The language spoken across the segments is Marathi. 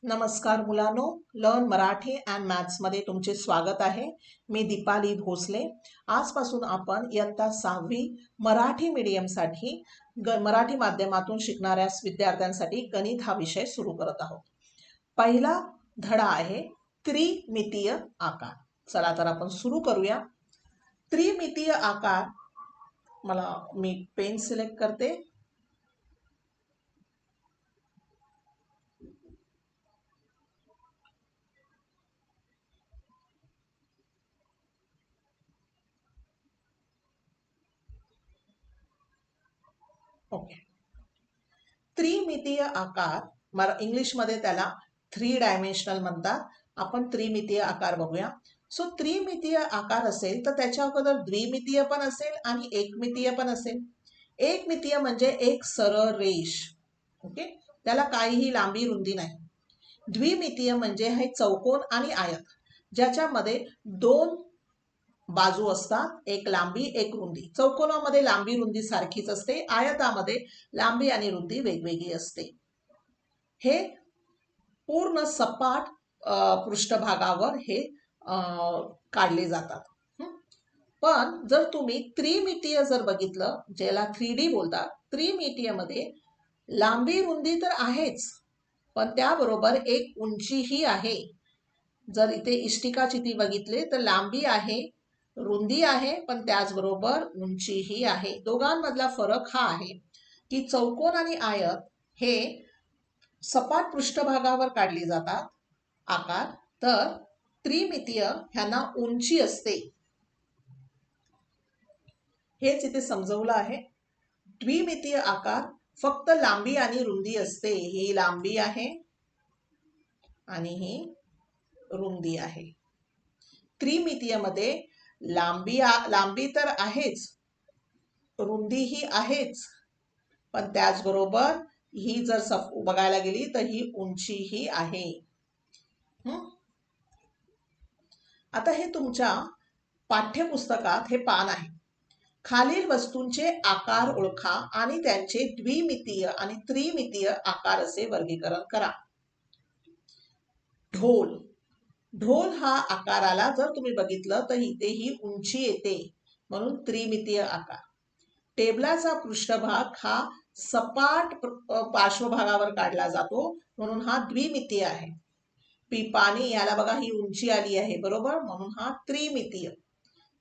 नमस्कार मुलांनो, लर्न मराठी अँड मॅथ्समध्ये तुमचे स्वागत आहे. मी दीपाली भोसले. आजपासून आपण इयत्ता 6वी मराठी मीडियमसाठी मराठी माध्यमातून शिकणाऱ्या विद्यार्थ्यांसाठी गणित हा विषय सुरू करत आहोत. पहिला धडा आहे त्रिमितीय आकार. चला तर आपण सुरू करूया. त्रिमितीय आकार, मी पेन सिलेक्ट करते. ओके. त्रिमितीय आकार, इंग्लिशमध्ये त्याला 3 डायमेन्शनल म्हणतात. आपण त्रिमितीय आकार बघूया. सो त्रिमितीय आकार असेल तर त्याच्या अगोदर द्विमितीय पण असेल आणि एकमितीय पण असेल. एकमितीय म्हणजे एक सरळ रेष, ओके, त्याला काहीही लांबी रुंदी नाही. द्विमितीय म्हणजे हे चौकोन आणि आयत, ज्याच्यामध्ये दोन बाजू असतात, एक लांबी एक रुंदी. चौकोनामध्ये लांबी रुंदी सारखीच असते, आयतामध्ये लांबी आणि रुंदी वेगवेगळी असते. हे पूर्ण सपाट पृष्ठभागावर हे काढले जातात. पण जर तुम्ही त्रिमितीय जर बघितलं, ज्याला 3D बोलतात, त्रिमितीयमध्ये लांबी रुंदी तर आहेच, पण त्याबरोबर एक उंचीही आहे. जर इथे इष्टिकाची ती बघितले तर लांबी आहे, रुंदी आहे, पण त्याचबरोबर उंचीही आहे. दोघांमधला फरक हा आहे की चौकोन आणि आयत हे सपाट पृष्ठभागावर काढली जातात आकार, तर त्रिमितीय ह्यांना उंची असते. हेच इथे समजवलं आहे. द्विमितीय आकार फक्त लांबी आणि रुंदी असते. ही लांबी आहे आणि ही रुंदी आहे. त्रिमितीयमध्ये लांबी तर आहेच, रुंदीही आहेच, पण त्याचबरोबर ही जर बघायला गेली तर ही उंचीही आहे. आता हे तुमच्या पाठ्यपुस्तकात हे पान आहे. खालील वस्तूंचे आकार ओळखा आणि त्यांचे द्विमितीय आणि त्रिमितीय आकार असे वर्गीकरण करा. ढोल. ढोल हा आकाराला जर तुम्ही बघितलं तर इथे ही उंची येते, म्हणून त्रिमितीय आकार. टेबलाचा पृष्ठभाग हा सपाट पार्श्वभागावर काढला जातो, म्हणून हा द्विमितीय आहे. पिपाणी, याला बघा ही उंची आली आहे, बरोबर, म्हणून हा त्रिमितीय.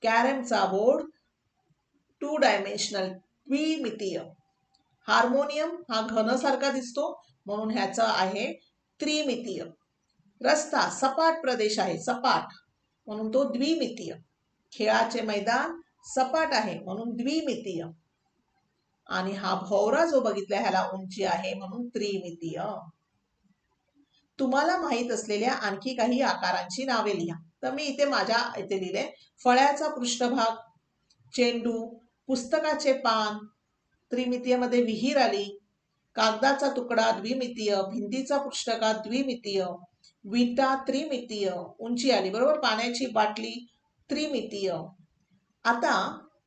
कॅरमचा बोर्ड 2 डायमेन्शनल, द्विमितीय. हार्मोनियम हा घनसारखा दिसतो, म्हणून ह्याचा आहे त्रिमितीय. रस्ता सपाट प्रदेश आहे, सपाट, म्हणून तो द्विमितीय. खेळाचे मैदान सपाट आहे, म्हणून द्विमितीय. आणि हा भोवरा जो बघितला ह्याला उंची आहे, म्हणून त्रिमितीय. तुम्हाला माहित असलेल्या आणखी काही आकारांची नावे लिहा. तर मी इथे लिहिले. फळ्याचा पृष्ठभाग, चेंडू, पुस्तकाचे पान, त्रिमितीयमध्ये विहीर आली. कागदाचा तुकडा द्विमितीय, भिंतीचा पृष्ठभाग द्विमितीय, विटा त्रिमितीय, उंची आली, बरोबर. पाण्याची बाटली त्रिमितीय. आता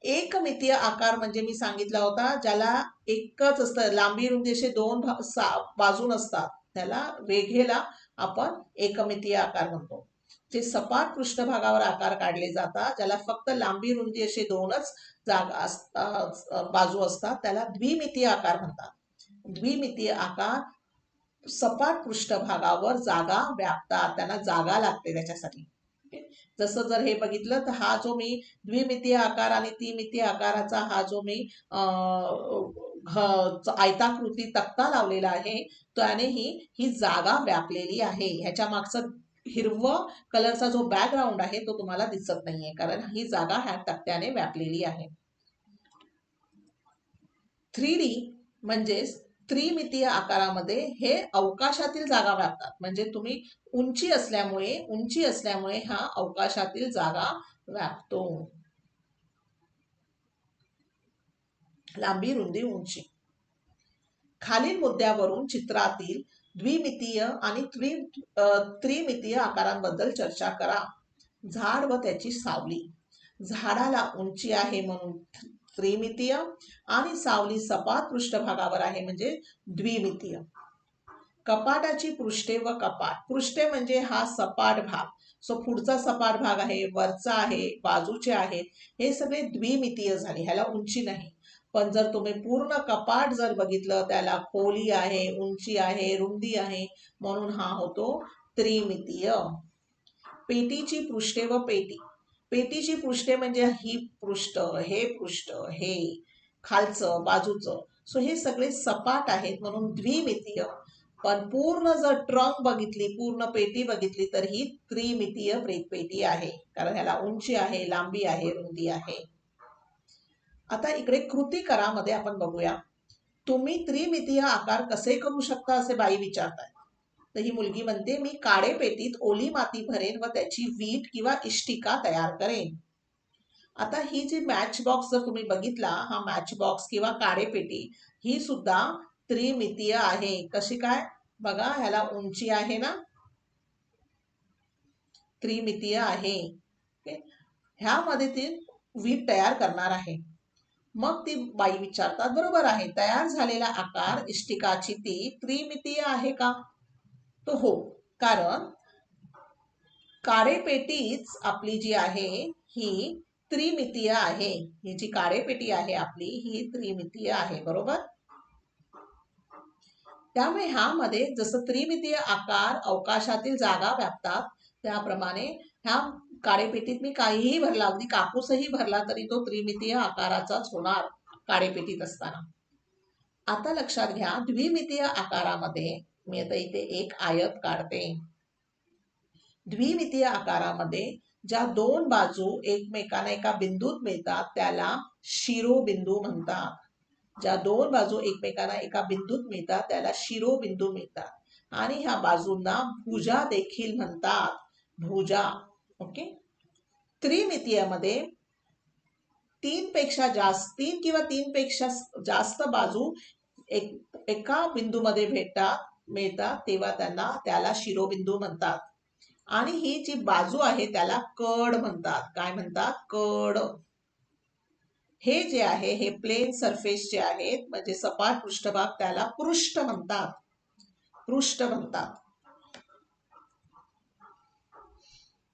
एकमितीय आकार म्हणजे मी सांगितला होता, ज्याला एकच असतं, लांबी रुंदी असे दोन बाजू नसतात, त्याला वेगळेला आपण एकमितीय आकार म्हणतो. जे सपाट पृष्ठभागावर आकार काढले जातात, ज्याला फक्त लांबी रुंदी असे दोनच बाजू असतात, त्याला द्विमितीय आकार म्हणतात. द्विमितीय आकार सपाट पृष्ठभागावर जागा व्यापतात, त्यांना जागा लागते त्याच्यासाठी. जसं जर हे बघितलं तर हा जो मी द्विमितीय आकार आणि त्रिमितीय आकाराचा हा जो मी आयताकृती तक्ता लावलेला आहे, त्याने ही जागा व्यापलेली आहे. ह्याच्या मागचं हिरवं कलरचा जो बॅकग्राऊंड आहे तो तुम्हाला दिसत नाहीये, कारण ही जागा ह्या तक्त्याने व्यापलेली आहे. 3D म्हणजेच त्रिमितीय आकारामध्ये हे अवकाशातील जागा व्यापतात. म्हणजे तुम्ही उंची असल्यामुळे हा अवकाशातील जागा व्यापतो. लांबी रुंदी उंची. खालील मुद्द्यावरून चित्रातील द्विमितीय आणि त्रिमितीय आकारांबद्दल चर्चा करा. झाड व त्याची सावली. झाडाला उंची आहे म्हणून त्रिमितीय आणि सावली सपाट पृष्ठभागावर आहे म्हणजे द्विमितीय. कपाटाची पृष्ठे व कपाट. पृष्ठे म्हणजे हा सपाट भाग. सो पुढचा सपाट भाग आहे, वरचा आहे, बाजूचे आहेत, हे सगळे द्विमितीय झाले, ह्याला उंची नाही. पण जर तुम्ही पूर्ण कपाट जर बघितलं, त्याला खोली आहे, उंची आहे, रुंदी आहे, म्हणून हा होतो त्रिमितीय. पेटीची पृष्ठे व पेटी. पेटीची पृष्ठे म्हणजे ही पृष्ठ, हे खालचं, बाजूचं. सो हे सगळे सपाट आहेत म्हणून द्विमितीय. पण पूर्ण जर ट्रंक बघितली, पूर्ण पेटी बघितली, तर ही त्रिमितीय पेटी आहे, कारण ह्याला उंची आहे, लांबी आहे, रुंदी आहे. आता इकडे कृती करामध्ये आपण बघूया. तुम्ही त्रिमितीय आकार कसे करू शकता असे बाई विचारताय. तर ही मुलगी म्हणते, मी काळे पेटीत ओली माती भरेन व त्याची वीट किंवा इष्टिका तयार करेन. आता ही जी मॅच बॉक्स जर तुम्ही बघितला, हा मॅच बॉक्स किंवा काळे पेटी ही सुद्धा त्रिमितीय आहे. कशी काय बघा, ह्याला उंची आहे ना, त्रिमितीय आहे. ह्यामध्ये ती वीट तयार करणार आहे. मग ती बाई विचारतात, बरोबर आहे, तयार झालेला आकार इष्टिकाची ती त्रिमितीय आहे का? तो हो, कारण काळे पेटीच आपली जी आहे ही त्रिमितीय आहे. ही जी काळे पेटी आहे आपली ही त्रिमितीय आहे, बरोबर. त्यामुळे ह्यामध्ये जसं त्रिमितीय आकार अवकाशातील जागा व्यापतात, त्याप्रमाणे ह्या काळे पेटीत मी काहीही भरला, अगदी कापूसही भरला, तरी तो त्रिमितीय आकाराचाच होणार काळे पेटीत असताना. आता लक्षात घ्या, द्विमितीय आकारामध्ये मी आता इथे एक आयत काढते. द्विमितीय आकारामध्ये ज्या दोन बाजू एकमेकांना एका बिंदूत मिळतात त्याला शिरोबिंदू म्हणतात. ज्या दोन बाजू एकमेकांना एका बिंदूत मिळतात त्याला शिरोबिंदू मिळतात. आणि ह्या बाजूंना भुजा देखील म्हणतात, भुजा. ओके. त्रिमितीयमध्ये तीन किंवा तीन पेक्षा जास्त बाजू एका बिंदूमध्ये मिळतात, तेव्हा त्याला शिरोबिंदू म्हणतात. आणि ही जी बाजू आहे त्याला कड म्हणतात. काय म्हणतात? कड. हे जे आहे हे प्लेन सरफेस जे आहेत, म्हणजे सपाट पृष्ठभाग, त्याला पृष्ठ म्हणतात. पृष्ठ म्हणतात.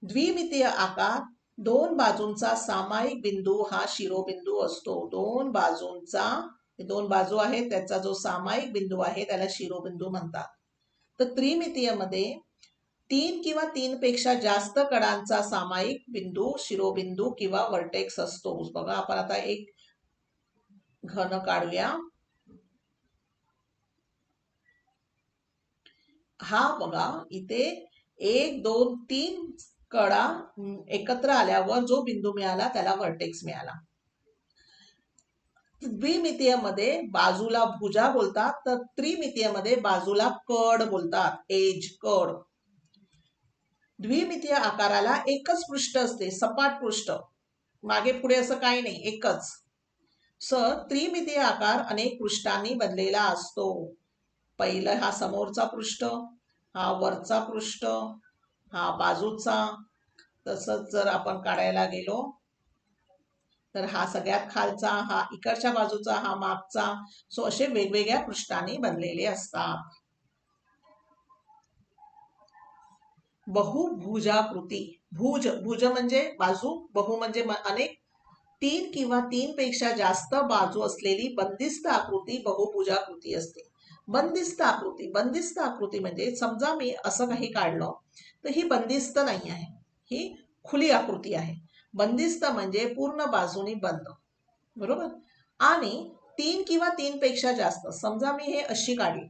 द्विमितीय आकार दोन बाजूंचा सामायिक बिंदू हा शिरोबिंदू असतो. दोन बाजू आहेत त्याचा जो सामायिक बिंदू आहे त्याला शिरोबिंदू म्हणतात. तर त्रिमितीयमध्ये तीन किंवा तीन पेक्षा जास्त कडांचा सामायिक बिंदू शिरोबिंदू किंवा वर्टेक्स असतो. बघा, आपण आता एक घन काढूया. हा बघा, इथे 1 2 3 कडा एकत्र आल्यावर जो बिंदू मिळाला त्याला वर्टेक्स मिळाला. द्विमितीयमध्ये बाजूला भुजा बोलतात, तर त्रिमितीयमध्ये बाजूला कड बोलतात, एज, कड. द्विमितीय आकाराला एकच पृष्ठ असते, सपाट पृष्ठ, मागे पुढे असं काही नाही, एकच. त्रिमितीय आकार अनेक पृष्ठांनी बनलेला असतो. पहिलं हा समोरचा पृष्ठ, हा वरचा पृष्ठ, हा बाजूचा. तसंच जर आपण काढायला गेलो तर हा सगळ्यात खालचा, हा इकडच्या बाजूचा, हा मागचा. असे वेगवेगळ्या पृष्ठांनी बनलेले असतात. बहुभुजाकृती. भुज म्हणजे बाजू, बहु म्हणजे अनेक. तीन किंवा तीन पेक्षा जास्त बाजू असलेली बंदिस्त आकृती बहुभुजाकृती असते. बंदिस्त आकृती म्हणजे समजा मी असं काही काढलं तर ही बंदिस्त नाही आहे, ही खुली आकृती आहे. बंदिस्त म्हणजे पूर्ण बाजूनी बंद, बरोबर. आणि तीन किंवा तीन पेक्षा जास्त, समजा मी हे अशी काढली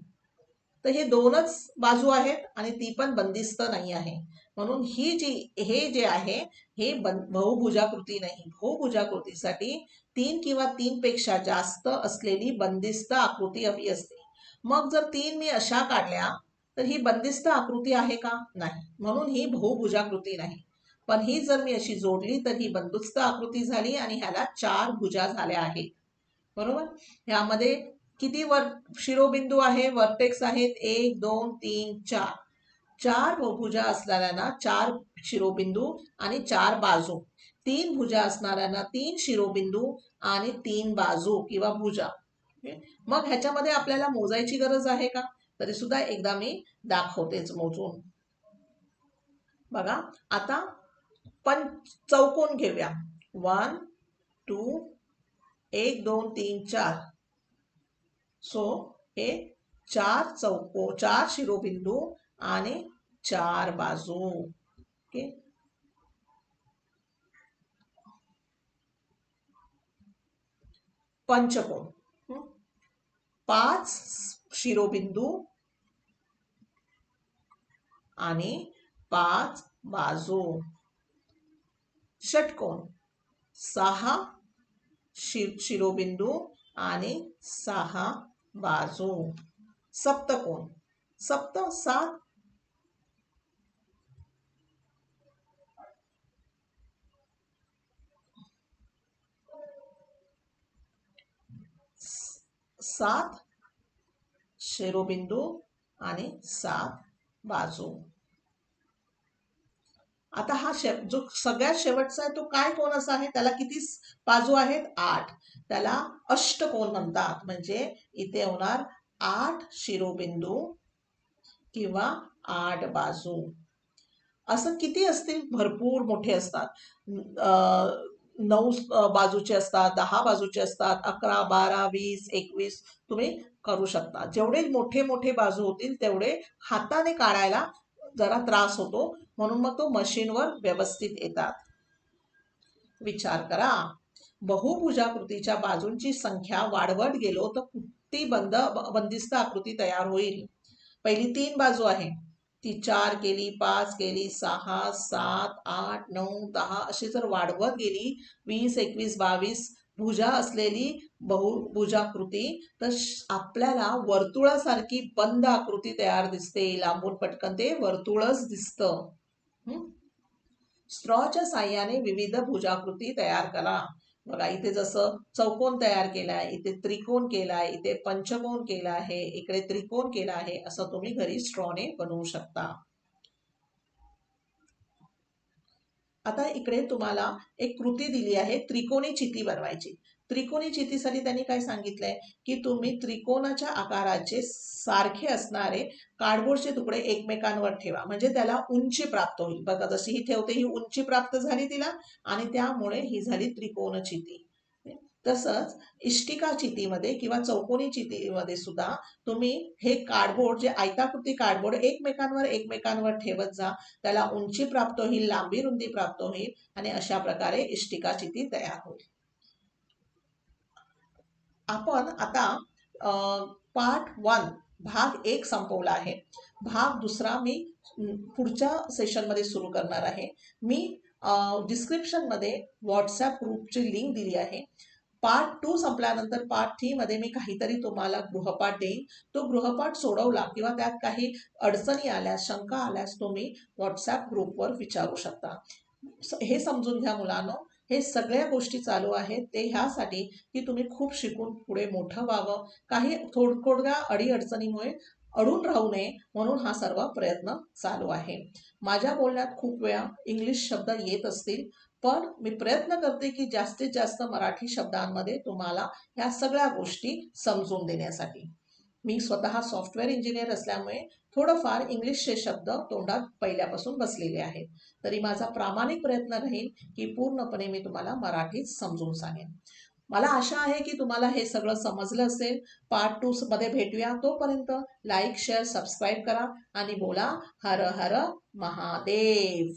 तर हे दोनच बाजू आहेत आणि ती पण बंदिस्त नाही आहे, म्हणून हे जे आहे हे बहुभुजाकृती नाही. बहुभुजाकृतीसाठी तीन किंवा तीन पेक्षा जास्त असलेली बंदिस्त आकृती हवी असते. मग जर तीन मी अशा काढल्या तर ही बंदिस्त आकृती आहे का? नाही, म्हणून ही बहुभुजाकृती नाही. पण ही जर मी अशी जोडली तर ही बंदिस्त आकृती झाली आणि ह्याला चार भुजा झाल्या आहेत, बरोबर. ह्यामध्ये किती शिरोबिंदू आहे, वर्टेक्स आहेत? 1 2 3 4. चार भुजा असणाऱ्यांना चार शिरोबिंदू आणि चार बाजू. तीन भुजा असणाऱ्यांना तीन शिरोबिंदू आणि तीन बाजू किंवा भुजा. मग ह्याच्यामध्ये आपल्याला मोजायची गरज आहे का? तरी सुद्धा एकदा मी दाखवतेच मोजून. बघा आता चौकोन घेऊया. 1 2 1 2 3 4. सो हे 4 शिरोबिंदू आणि 4 बाजू. ओके. पंचकोन 5 शिरोबिंदू आणि 5 बाजू. षटकोन 6 शिरोबिंदू आणि 6 बाजू. सप्तकोन 7 7 शिरोबिंदू आणि 7 बाजू. आता हा जो सगळ्यात शेवटचा आहे तो काय कोण असा आहे, त्याला किती बाजू आहेत? 8. त्याला अष्टकोन म्हणतात. म्हणजे इथे होणार 8 शिरोबिंदू किंवा 8 बाजू. असं किती असतील? भरपूर मोठे असतात. 9 बाजूचे असतात, 10 बाजूचे असतात, 11 12 20 21 तुम्ही करू शकता. जेवढे मोठे मोठे बाजू होतील तेवढे हाताने काढायला जरा त्रास होतो, म्हणून मग तो मशीनवर व्यवस्थित येतात. विचार करा, बहुभुजाकृतीच्या बाजूंची संख्या वाढवत गेलो तर कुठली बंदिस्त आकृती तयार होईल? पहिली 3 बाजू आहे, ती 4 केली, 5 केली, 6 7 8 9 10 अशी जर वाढवत गेली 20 21 22 भुजा असलेली बहुभुजाकृती, तर आपल्याला वर्तुळासारखी बंद आकृती तयार दिसते. लांबून पटकन ते वर्तुळच दिसतं. स्ट्रॉच्या साह्याने विविध भुजाकृती तयार करा. बघा इथे जसं चौकोन तयार केलाय, इथे त्रिकोण केलाय, इथे पंचकोन केला आहे, इकडे त्रिकोण केला आहे. असं तुम्ही घरी स्ट्रॉने बनवू शकता. आता इकडे तुम्हाला एक कृती दिली आहे, त्रिकोणी चिती बनवायची. त्रिकोणी चितीसाठी त्यांनी काय सांगितलंय की तुम्ही त्रिकोणाच्या आकाराचे सारखे असणारे कार्डबोर्डचे तुकडे एकमेकांवर ठेवा, म्हणजे त्याला उंची प्राप्त होईल. बघा जशी ही ठेवते ही उंची प्राप्त झाली तिला, आणि त्यामुळे ही झाली त्रिकोण चिती. तसंच इष्टिका चितीमध्ये किंवा चौकोनी चितीमध्ये सुद्धा तुम्ही हे कार्डबोर्ड, जे आयताकृती कार्डबोर्ड एकमेकांवर ठेवत जा, त्याला उंची प्राप्त होईल, लांबी रुंदी प्राप्त होईल, आणि अशा प्रकारे इष्टिका चिती तयार होईल. आपण आता पार्ट 1 भाग 1 संपवला आहे. भाग 2 मी पुढच्या सेशनमध्ये सुरू करणार आहे. मी डिस्क्रिप्शनमध्ये व्हॉट्सॲप ग्रुपची लिंक दिली आहे. पार्ट 2 संपल्यानंतर पार्ट 3 मध्ये मी काहीतरी तुम्हाला गृहपाठ देईन. तो गृहपाठ सोडवला किंवा त्यात काही अडचणी आल्यास, शंका आल्यास तुम्ही व्हॉट्सॲप ग्रुपवर विचारू शकता. हे समजून घ्या मुलांनो, हे सगळ्या गोष्टी चालू आहेत ते ह्यासाठी की तुम्ही खूप शिकून पुढे मोठं व्हावं. काही थोड्या अडीअडचणीमुळे अडून राहू नये म्हणून हा सर्व प्रयत्न चालू आहे. माझ्या बोलण्यात खूप वेळा इंग्लिश शब्द येत असतील, पण मी प्रयत्न करते की जास्तीत जास्त मराठी शब्दांमध्ये तुम्हाला ह्या सगळ्या गोष्टी समजून देण्यासाठी. मी स्वतः सॉफ्टवेअर इंजिनियर असल्यामुळे थोडंफार इंग्लिशचे शब्द तोंडात पहिल्यापासून बसलेले आहेत. तरी माझा प्रामाणिक प्रयत्न राहील की पूर्णपणे मी तुम्हाला मराठीत समजून सांगेन. मला आशा आहे की तुम्हाला हे सगळं समजलं असेल. पार्ट 2 मध्ये भेटूया. तोपर्यंत लाईक शेअर सबस्क्राईब करा आणि बोला हर हर महादेव.